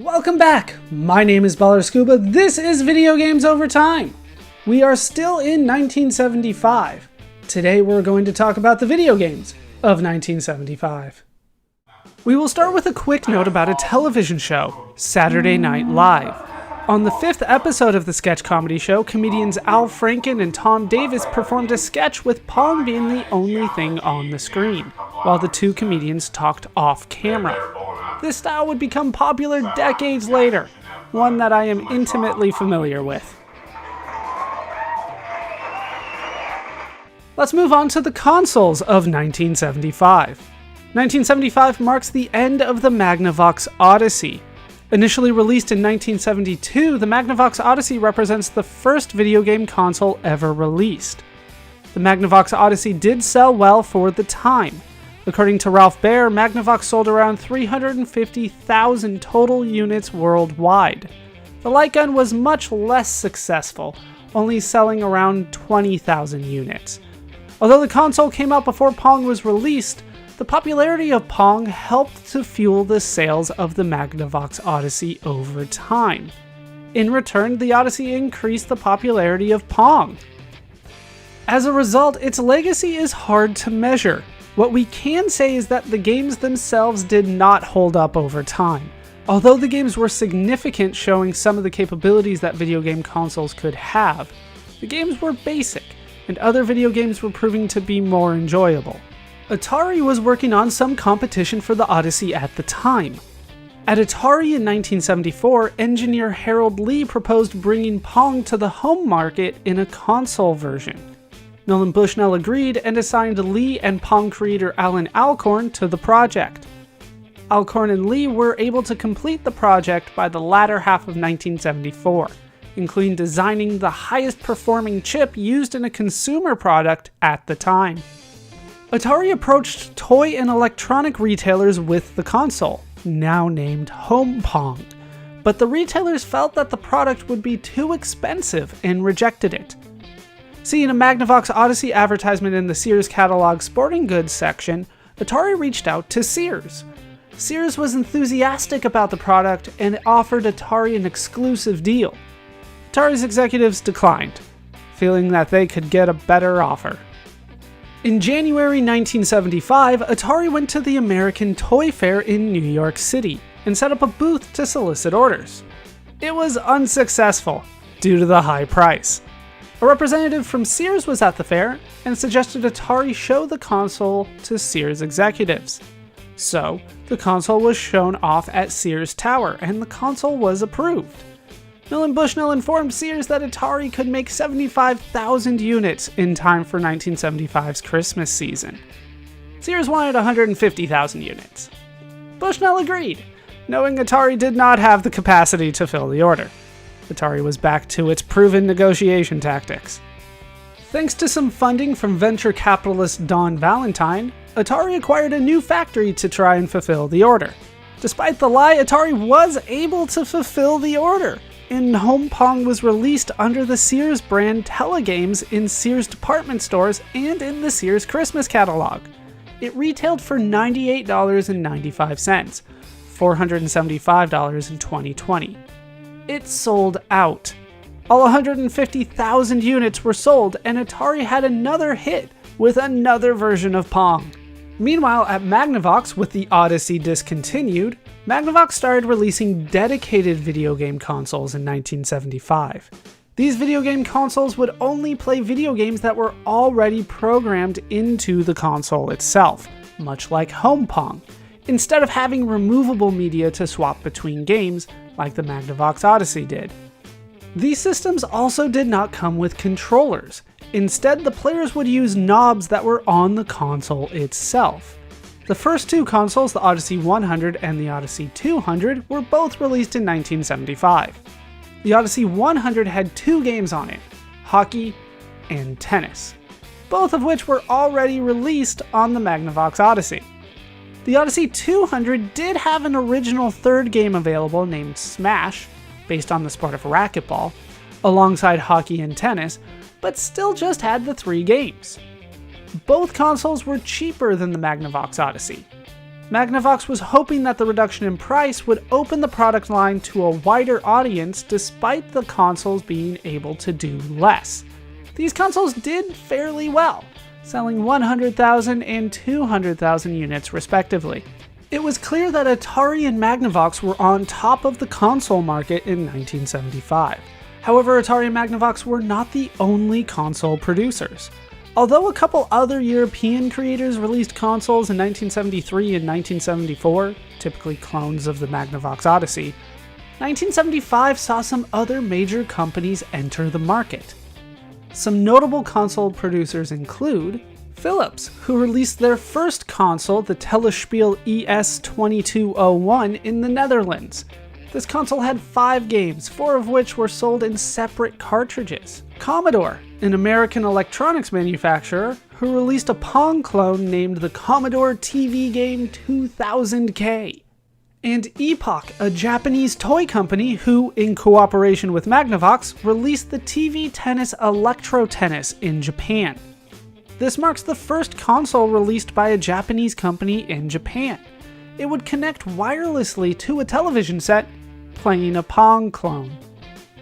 Welcome back! My name is ballerscuba. This is Video Games Over Time. We are still in 1975. Today we're going to talk about the video games of 1975. We will start with a quick note about a television show, Saturday Night Live. On the 5th episode of the sketch comedy show, comedians Al Franken and Tom Davis performed a sketch with Pong being the only thing on the screen, while the two comedians talked off camera. This style would become popular decades later, one that I am intimately familiar with. Let's move on to the consoles of 1975. 1975 marks the end of the Magnavox Odyssey. Initially released in 1972, the Magnavox Odyssey represents the first video game console ever released. The Magnavox Odyssey did sell well for the time. According to Ralph Baer, Magnavox sold around 350,000 total units worldwide. The light gun was much less successful, only selling around 20,000 units. Although the console came out before Pong was released, the popularity of Pong helped to fuel the sales of the Magnavox Odyssey over time. In return, the Odyssey increased the popularity of Pong. As a result, its legacy is hard to measure. What we can say is that the games themselves did not hold up over time. Although the games were significant, showing some of the capabilities that video game consoles could have, the games were basic, and other video games were proving to be more enjoyable. Atari was working on some competition for the Odyssey at the time. At Atari in 1974, engineer Harold Lee proposed bringing Pong to the home market in a console version. Nolan Bushnell agreed and assigned Lee and Pong creator Alan Alcorn to the project. Alcorn and Lee were able to complete the project by the latter half of 1974, including designing the highest performing chip used in a consumer product at the time. Atari approached toy and electronic retailers with the console, now named Home Pong, but the retailers felt that the product would be too expensive and rejected it. Seeing a Magnavox Odyssey advertisement in the Sears catalog sporting goods section, Atari reached out to Sears. Sears was enthusiastic about the product and offered Atari an exclusive deal. Atari's executives declined, feeling that they could get a better offer. In January 1975, Atari went to the American Toy Fair in New York City and set up a booth to solicit orders. It was unsuccessful due to the high price. A representative from Sears was at the fair and suggested Atari show the console to Sears executives. So, the console was shown off at Sears Tower and the console was approved. Nolan Bushnell informed Sears that Atari could make 75,000 units in time for 1975's Christmas season. Sears wanted 150,000 units. Bushnell agreed, knowing Atari did not have the capacity to fill the order. Atari was back to its proven negotiation tactics. Thanks to some funding from venture capitalist Don Valentine, Atari acquired a new factory to try and fulfill the order. Despite the lie, Atari was able to fulfill the order, and Home Pong was released under the Sears brand Telegames in Sears department stores and in the Sears Christmas catalog. It retailed for $98.95, $475 in 2020. It sold out. All 150,000 units were sold, and Atari had another hit with another version of Pong. Meanwhile, at Magnavox, with the Odyssey discontinued, Magnavox started releasing dedicated video game consoles in 1975. These video game consoles would only play video games that were already programmed into the console itself, much like Home Pong, instead of having removable media to swap between games like the Magnavox Odyssey did. These systems also did not come with controllers. Instead, the players would use knobs that were on the console itself. The first two consoles, the Odyssey 100 and the Odyssey 200, were both released in 1975. The Odyssey 100 had two games on it, hockey and tennis, both of which were already released on the Magnavox Odyssey. The Odyssey 200 did have an original third game available named Smash, based on the sport of racquetball, alongside hockey and tennis, but still just had the three games. Both consoles were cheaper than the Magnavox Odyssey. Magnavox was hoping that the reduction in price would open the product line to a wider audience despite the consoles being able to do less. These consoles did fairly well, selling 100,000 and 200,000 units respectively. It was clear that Atari and Magnavox were on top of the console market in 1975. However, Atari and Magnavox were not the only console producers. Although a couple other European creators released consoles in 1973 and 1974, typically clones of the Magnavox Odyssey, 1975 saw some other major companies enter the market. Some notable console producers include Philips, who released their first console, the Telespiel ES2201, in the Netherlands. This console had 5 games, 4 of which were sold in separate cartridges. Commodore, an American electronics manufacturer, who released a Pong clone named the Commodore TV Game 2000K. And Epoch, a Japanese toy company who, in cooperation with Magnavox, released the TV tennis Electro Tennis in Japan. This marks the first console released by a Japanese company in Japan. It would connect wirelessly to a television set, playing a Pong clone.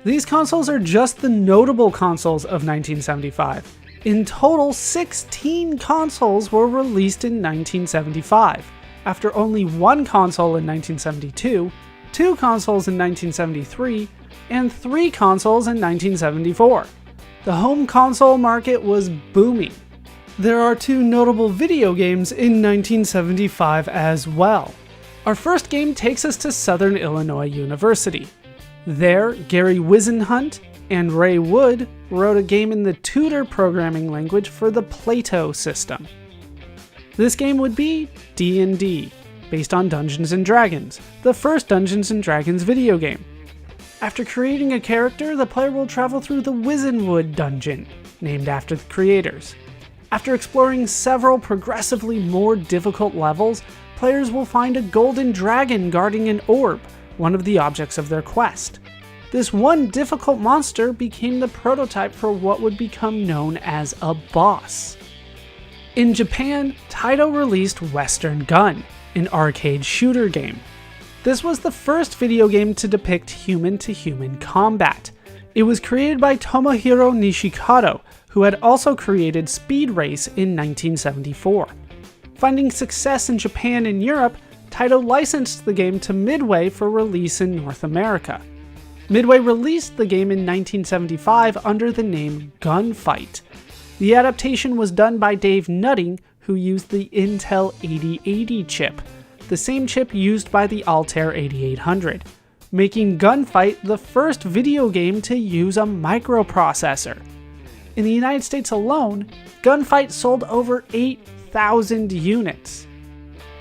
These consoles are just the notable consoles of 1975. In total, 16 consoles were released in 1975, after only 1 console in 1972, 2 consoles in 1973, and 3 consoles in 1974. The home console market was booming. There are 2 notable video games in 1975 as well. Our first game takes us to Southern Illinois University. There, Gary Wisenhunt and Ray Wood wrote a game in the Tudor programming language for the Plato system. This game would be D&D, based on Dungeons & Dragons, the first Dungeons & Dragons video game. After creating a character, the player will travel through the Wizenwood dungeon, named after the creators. After exploring several progressively more difficult levels, players will find a golden dragon guarding an orb, one of the objects of their quest. This one difficult monster became the prototype for what would become known as a boss. In Japan, Taito released Western Gun, an arcade shooter game. This was the first video game to depict human-to-human combat. It was created by Tomohiro Nishikado, who had also created Speed Race in 1974. Finding success in Japan and Europe, Taito licensed the game to Midway for release in North America. Midway released the game in 1975 under the name Gunfight. The adaptation was done by Dave Nutting, who used the Intel 8080 chip, the same chip used by the Altair 8800, making Gunfight the first video game to use a microprocessor. In the United States alone, Gunfight sold over 8,000 units.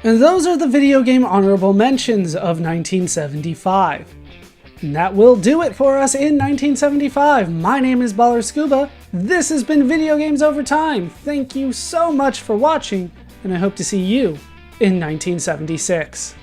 And those are the video game honorable mentions of 1975. And that will do it for us in 1975. My name is ballerscuba. This has been Video Games Over Time. Thank you so much for watching, and I hope to see you in 1976.